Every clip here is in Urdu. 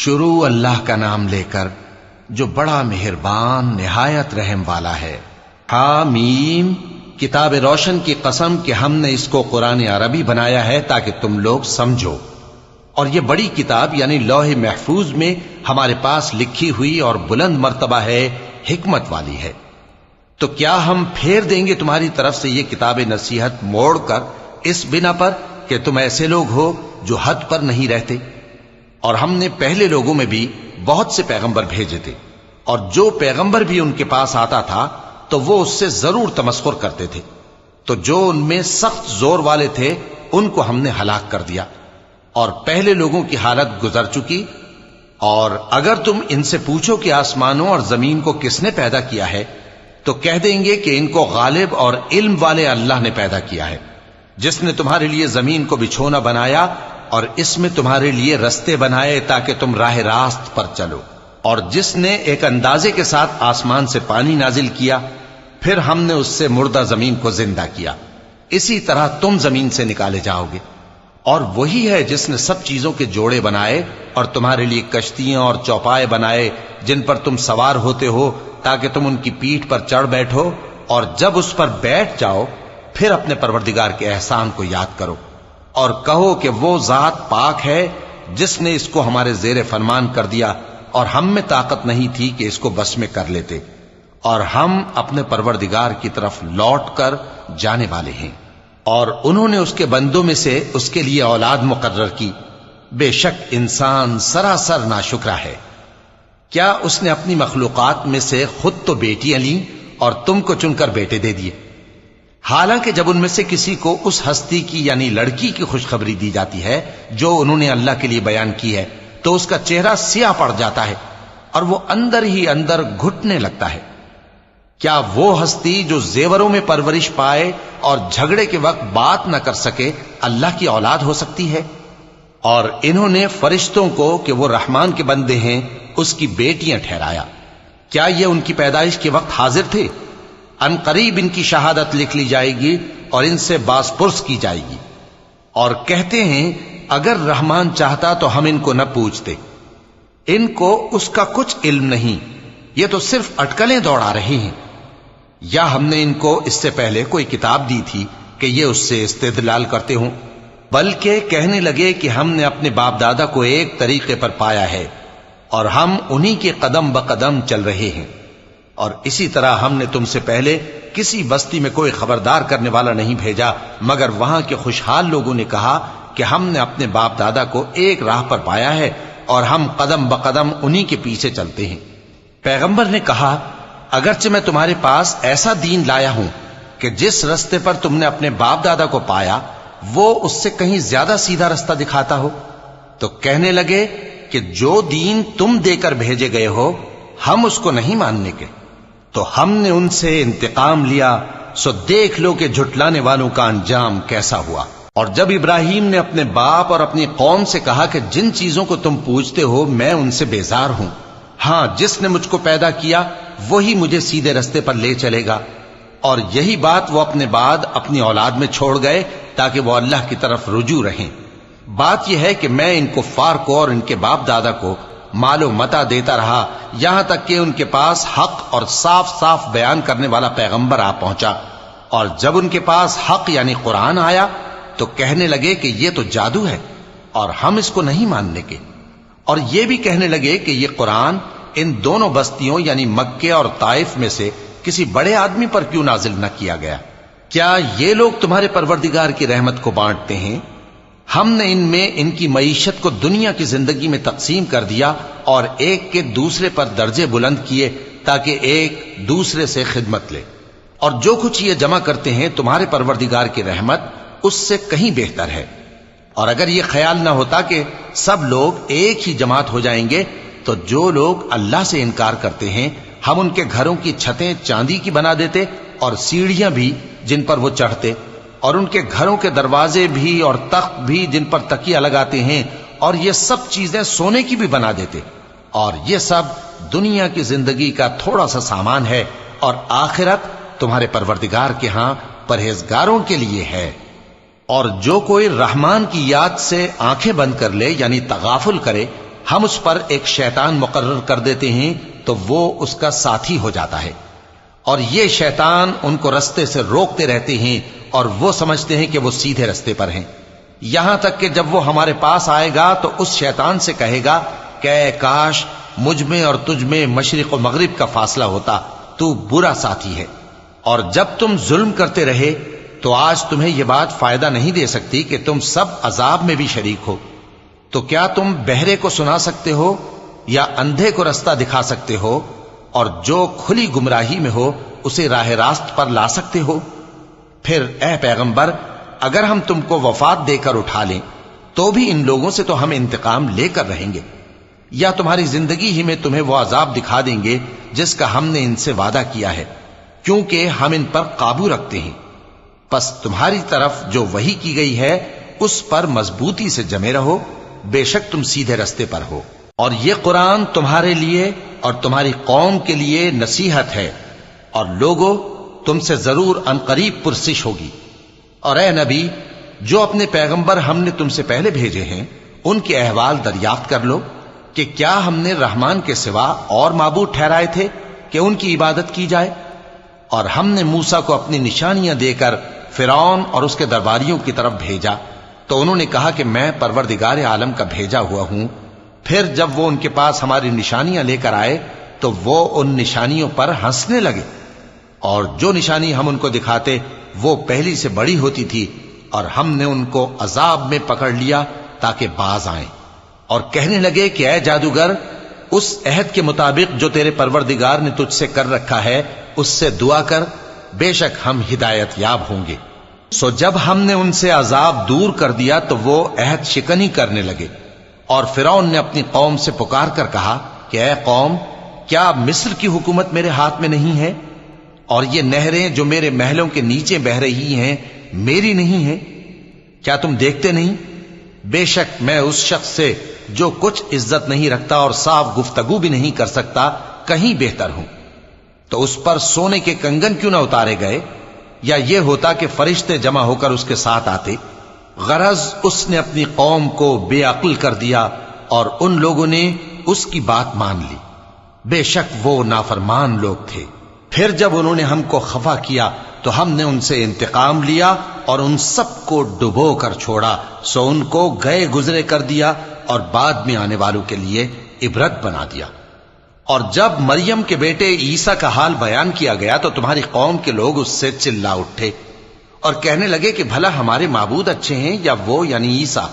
شروع اللہ کا نام لے کر جو بڑا مہربان نہایت رحم والا ہے۔ حامیم، کتاب روشن کی قسم کہ ہم نے اس کو قرآن عربی بنایا ہے تاکہ تم لوگ سمجھو، اور یہ بڑی کتاب یعنی لوح محفوظ میں ہمارے پاس لکھی ہوئی اور بلند مرتبہ ہے، حکمت والی ہے۔ تو کیا ہم پھیر دیں گے تمہاری طرف سے یہ کتاب نصیحت موڑ کر اس بنا پر کہ تم ایسے لوگ ہو جو حد پر نہیں رہتے؟ اور ہم نے پہلے لوگوں میں بھی بہت سے پیغمبر بھیجے تھے، اور جو پیغمبر بھی ان کے پاس آتا تھا تو وہ اس سے ضرور تمسخر کرتے تھے، تو جو ان میں سخت زور والے تھے ان کو ہم نے ہلاک کر دیا، اور پہلے لوگوں کی حالت گزر چکی۔ اور اگر تم ان سے پوچھو کہ آسمانوں اور زمین کو کس نے پیدا کیا ہے تو کہہ دیں گے کہ ان کو غالب اور علم والے اللہ نے پیدا کیا ہے، جس نے تمہارے لیے زمین کو بچھونا بنایا اور اس میں تمہارے لیے رستے بنائے تاکہ تم راہ راست پر چلو، اور جس نے ایک اندازے کے ساتھ آسمان سے پانی نازل کیا، پھر ہم نے اس سے مردہ زمین کو زندہ کیا، اسی طرح تم زمین سے نکالے جاؤ گے۔ اور وہی ہے جس نے سب چیزوں کے جوڑے بنائے اور تمہارے لیے کشتیاں اور چوپائے بنائے جن پر تم سوار ہوتے ہو تاکہ تم ان کی پیٹھ پر چڑھ بیٹھو، اور جب اس پر بیٹھ جاؤ پھر اپنے پروردگار کے احسان کو یاد کرو اور کہو کہ وہ ذات پاک ہے جس نے اس کو ہمارے زیر فرمان کر دیا اور ہم میں طاقت نہیں تھی کہ اس کو بس میں کر لیتے، اور ہم اپنے پروردگار کی طرف لوٹ کر جانے والے ہیں۔ اور انہوں نے اس کے بندوں میں سے اس کے لیے اولاد مقرر کی، بے شک انسان سراسر ناشکرا ہے۔ کیا اس نے اپنی مخلوقات میں سے خود تو بیٹیاں لیں اور تم کو چن کر بیٹے دے دیے؟ حالانکہ جب ان میں سے کسی کو اس ہستی کی یعنی لڑکی کی خوشخبری دی جاتی ہے جو انہوں نے اللہ کے لیے بیان کی ہے تو اس کا چہرہ سیاہ پڑ جاتا ہے اور وہ اندر ہی اندر گھٹنے لگتا ہے۔ کیا وہ ہستی جو زیوروں میں پرورش پائے اور جھگڑے کے وقت بات نہ کر سکے اللہ کی اولاد ہو سکتی ہے؟ اور انہوں نے فرشتوں کو کہ وہ رحمان کے بندے ہیں اس کی بیٹیاں ٹھہرایا۔ کیا یہ ان کی پیدائش کے وقت حاضر تھے؟ ان قریب ان کی شہادت لکھ لی جائے گی اور ان سے باز پرس کی جائے گی۔ اور کہتے ہیں اگر رحمان چاہتا تو ہم ان کو نہ پوچھتے، ان کو اس کا کچھ علم نہیں، یہ تو صرف اٹکلیں دوڑا رہے ہیں۔ یا ہم نے ان کو اس سے پہلے کوئی کتاب دی تھی کہ یہ اس سے استدلال کرتے ہوں؟ بلکہ کہنے لگے کہ ہم نے اپنے باپ دادا کو ایک طریقے پر پایا ہے اور ہم انہی کے قدم بقدم چل رہے ہیں، اور اسی طرح ہم نے تم سے پہلے کسی بستی میں کوئی خبردار کرنے والا نہیں بھیجا مگر وہاں کے خوشحال لوگوں نے کہا کہ ہم نے اپنے باپ دادا کو ایک راہ پر پایا ہے اور ہم قدم بقدم انہی کے پیچھے چلتے ہیں۔ پیغمبر نے کہا اگرچہ میں تمہارے پاس ایسا دین لایا ہوں کہ جس رستے پر تم نے اپنے باپ دادا کو پایا وہ اس سے کہیں زیادہ سیدھا رستہ دکھاتا ہو، تو کہنے لگے کہ جو دین تم دے کر بھیجے گئے ہو ہم اس کو نہیں ماننے کے، تو ہم نے ان سے انتقام لیا، سو دیکھ لو کہ جھٹلانے والوں کا انجام کیسا ہوا۔ اور جب ابراہیم نے اپنے باپ اور اپنی قوم سے کہا کہ جن چیزوں کو تم پوجتے ہو میں ان سے بیزار ہوں، ہاں جس نے مجھ کو پیدا کیا وہی مجھے سیدھے رستے پر لے چلے گا، اور یہی بات وہ اپنے بعد اپنی اولاد میں چھوڑ گئے تاکہ وہ اللہ کی طرف رجوع رہیں۔ بات یہ ہے کہ میں ان کفار کو اور ان کے باپ دادا کو مال و متاع دیتا رہا یہاں تک کہ ان کے پاس حق اور صاف صاف بیان کرنے والا پیغمبر آ پہنچا، اور جب ان کے پاس حق یعنی قرآن آیا تو کہنے لگے کہ یہ تو جادو ہے اور ہم اس کو نہیں ماننے کے، اور یہ بھی کہنے لگے کہ یہ قرآن ان دونوں بستیوں یعنی مکے اور طائف میں سے کسی بڑے آدمی پر کیوں نازل نہ کیا گیا؟ کیا یہ لوگ تمہارے پروردگار کی رحمت کو بانٹتے ہیں؟ ہم نے ان میں ان کی معیشت کو دنیا کی زندگی میں تقسیم کر دیا اور ایک کے دوسرے پر درجے بلند کیے تاکہ ایک دوسرے سے خدمت لے، اور جو کچھ یہ جمع کرتے ہیں تمہارے پروردگار کی رحمت اس سے کہیں بہتر ہے۔ اور اگر یہ خیال نہ ہوتا کہ سب لوگ ایک ہی جماعت ہو جائیں گے تو جو لوگ اللہ سے انکار کرتے ہیں ہم ان کے گھروں کی چھتیں چاندی کی بنا دیتے اور سیڑھیاں بھی جن پر وہ چڑھتے، اور ان کے گھروں کے دروازے بھی اور تخت بھی جن پر تکیہ لگاتے ہیں، اور یہ سب چیزیں سونے کی بھی بنا دیتے، اور یہ سب دنیا کی زندگی کا تھوڑا سا سامان ہے، اور آخرت تمہارے پروردگار کے ہاں پرہیزگاروں کے لیے ہے۔ اور جو کوئی رحمان کی یاد سے آنکھیں بند کر لے یعنی تغافل کرے ہم اس پر ایک شیطان مقرر کر دیتے ہیں تو وہ اس کا ساتھی ہو جاتا ہے، اور یہ شیطان ان کو رستے سے روکتے رہتے ہیں اور وہ سمجھتے ہیں کہ وہ سیدھے رستے پر ہیں، یہاں تک کہ جب وہ ہمارے پاس آئے گا تو اس شیطان سے کہے گا کہ اے کاش مجھ میں اور تجھ میں مشرق و مغرب کا فاصلہ ہوتا، تو برا ساتھی ہے۔ اور جب تم ظلم کرتے رہے تو آج تمہیں یہ بات فائدہ نہیں دے سکتی کہ تم سب عذاب میں بھی شریک ہو۔ تو کیا تم بہرے کو سنا سکتے ہو یا اندھے کو رستہ دکھا سکتے ہو، اور جو کھلی گمراہی میں ہو اسے راہ راست پر لا سکتے ہو؟ پھر اے پیغمبر، اگر ہم تم کو وفات دے کر اٹھا لیں تو بھی ان لوگوں سے تو ہم انتقام لے کر رہیں گے، یا تمہاری زندگی ہی میں تمہیں وہ عذاب دکھا دیں گے جس کا ہم نے ان سے وعدہ کیا ہے، کیونکہ ہم ان پر قابو رکھتے ہیں۔ پس تمہاری طرف جو وحی کی گئی ہے اس پر مضبوطی سے جمے رہو، بے شک تم سیدھے رستے پر ہو، اور یہ قرآن تمہارے لیے اور تمہاری قوم کے لیے نصیحت ہے، اور لوگوں تم سے ضرور عنقریب پرسش ہوگی۔ اور اے نبی، جو اپنے پیغمبر ہم نے تم سے پہلے بھیجے ہیں ان کے احوال دریافت کر لو کہ کیا ہم نے رحمان کے سوا اور معبود ٹھہرائے تھے کہ ان کی عبادت کی جائے؟ اور ہم نے موسیٰ کو اپنی نشانیاں دے کر فرعون اور اس کے درباریوں کی طرف بھیجا تو انہوں نے کہا کہ میں پروردگار عالم کا بھیجا ہوا ہوں۔ پھر جب وہ ان کے پاس ہماری نشانیاں لے کر آئے تو وہ ان نشانیوں پر ہنسنے لگے، اور جو نشانی ہم ان کو دکھاتے وہ پہلی سے بڑی ہوتی تھی، اور ہم نے ان کو عذاب میں پکڑ لیا تاکہ باز آئیں، اور کہنے لگے کہ اے جادوگر، اس عہد کے مطابق جو تیرے پروردگار نے تجھ سے کر رکھا ہے اس سے دعا کر، بے شک ہم ہدایت یاب ہوں گے۔ سو جب ہم نے ان سے عذاب دور کر دیا تو وہ عہد شکنی کرنے لگے، اور فرعون نے اپنی قوم سے پکار کر کہا کہ اے قوم، کیا مصر کی حکومت میرے ہاتھ میں نہیں ہے، اور یہ نہریں جو میرے محلوں کے نیچے بہ رہی ہیں میری نہیں ہیں؟ کیا تم دیکھتے نہیں؟ بے شک میں اس شخص سے جو کچھ عزت نہیں رکھتا اور صاف گفتگو بھی نہیں کر سکتا کہیں بہتر ہوں۔ تو اس پر سونے کے کنگن کیوں نہ اتارے گئے، یا یہ ہوتا کہ فرشتے جمع ہو کر اس کے ساتھ آتے؟ غرض اس نے اپنی قوم کو بے عقل کر دیا اور ان لوگوں نے اس کی بات مان لی، بے شک وہ نافرمان لوگ تھے۔ پھر جب انہوں نے ہم کو خفا کیا تو ہم نے ان سے انتقام لیا اور ان سب کو ڈبو کر چھوڑا، سو ان کو گئے گزرے کر دیا اور بعد میں آنے والوں کے لیے عبرت بنا دیا۔ اور جب مریم کے بیٹے عیسیٰ کا حال بیان کیا گیا تو تمہاری قوم کے لوگ اس سے چلا اٹھے اور کہنے لگے کہ بھلا ہمارے معبود اچھے ہیں یا وہ یعنی عیسیٰ؟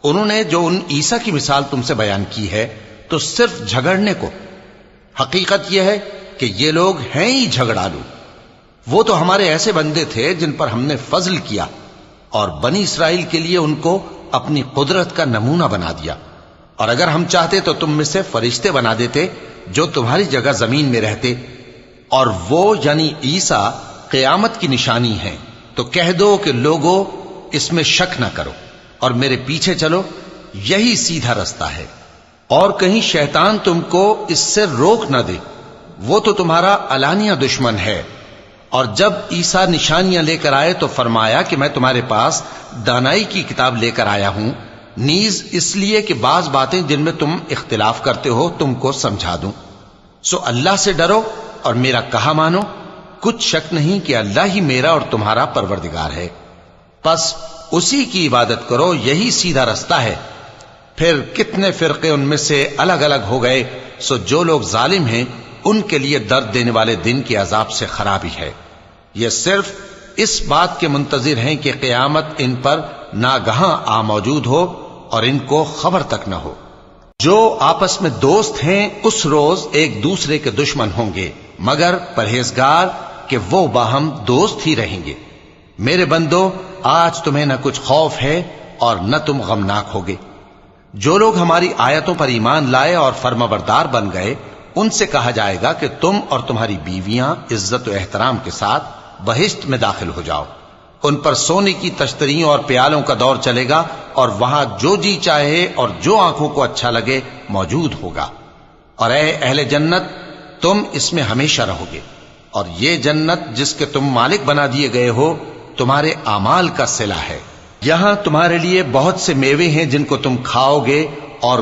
انہوں نے جو ان عیسیٰ کی مثال تم سے بیان کی ہے تو صرف جھگڑنے کو، حقیقت یہ ہے کہ یہ لوگ ہیں ہی جھگڑالو۔ وہ تو ہمارے ایسے بندے تھے جن پر ہم نے فضل کیا، اور بنی اسرائیل کے لیے ان کو اپنی قدرت کا نمونہ بنا دیا، اور اگر ہم چاہتے تو تم میں سے فرشتے بنا دیتے جو تمہاری جگہ زمین میں رہتے، اور وہ یعنی عیسیٰ قیامت کی نشانی ہیں۔ تو کہہ دو کہ لوگوں اس میں شک نہ کرو اور میرے پیچھے چلو، یہی سیدھا رستہ ہے، اور کہیں شیطان تم کو اس سے روک نہ دے، وہ تو تمہارا علانیہ دشمن ہے۔ اور جب عیسیٰ نشانیاں لے کر آئے تو فرمایا کہ میں تمہارے پاس دانائی کی کتاب لے کر آیا ہوں، نیز اس لیے کہ بعض باتیں جن میں تم اختلاف کرتے ہو تم کو سمجھا دوں۔ سو اللہ سے ڈرو اور میرا کہا مانو، کچھ شک نہیں کہ اللہ ہی میرا اور تمہارا پروردگار ہے، پس اسی کی عبادت کرو، یہی سیدھا رستہ ہے۔ پھر کتنے فرقے ان میں سے الگ الگ ہو گئے، سو جو لوگ ظالم ہیں ان کے لیے درد دینے والے دن کے عذاب سے خرابی ہے۔ یہ صرف اس بات کے منتظر ہیں کہ قیامت ان پر ناگہاں آ موجود ہو اور ان کو خبر تک نہ ہو۔ جو آپس میں دوست ہیں اس روز ایک دوسرے کے دشمن ہوں گے، مگر پرہیزگار کہ وہ باہم دوست ہی رہیں گے۔ میرے بندو، آج تمہیں نہ کچھ خوف ہے اور نہ تم غمناک ہوگے۔ جو لوگ ہماری آیتوں پر ایمان لائے اور فرمانبردار بن گئے ان سے کہا جائے گا کہ تم اور تمہاری بیویاں عزت و احترام کے ساتھ بہشت میں داخل ہو جاؤ۔ ان پر سونے کی تشتریوں اور پیالوں کا دور چلے گا، اور وہاں جو جی چاہے اور جو آنکھوں کو اچھا لگے موجود ہوگا۔ اور اے اہل جنت، تم اس میں ہمیشہ رہو گے، اور یہ جنت جس کے تم مالک بنا دیے گئے ہو تمہارے اعمال کا صلہ ہے۔ یہاں تمہارے لیے بہت سے میوے ہیں جن کو تم کھاؤ گے اور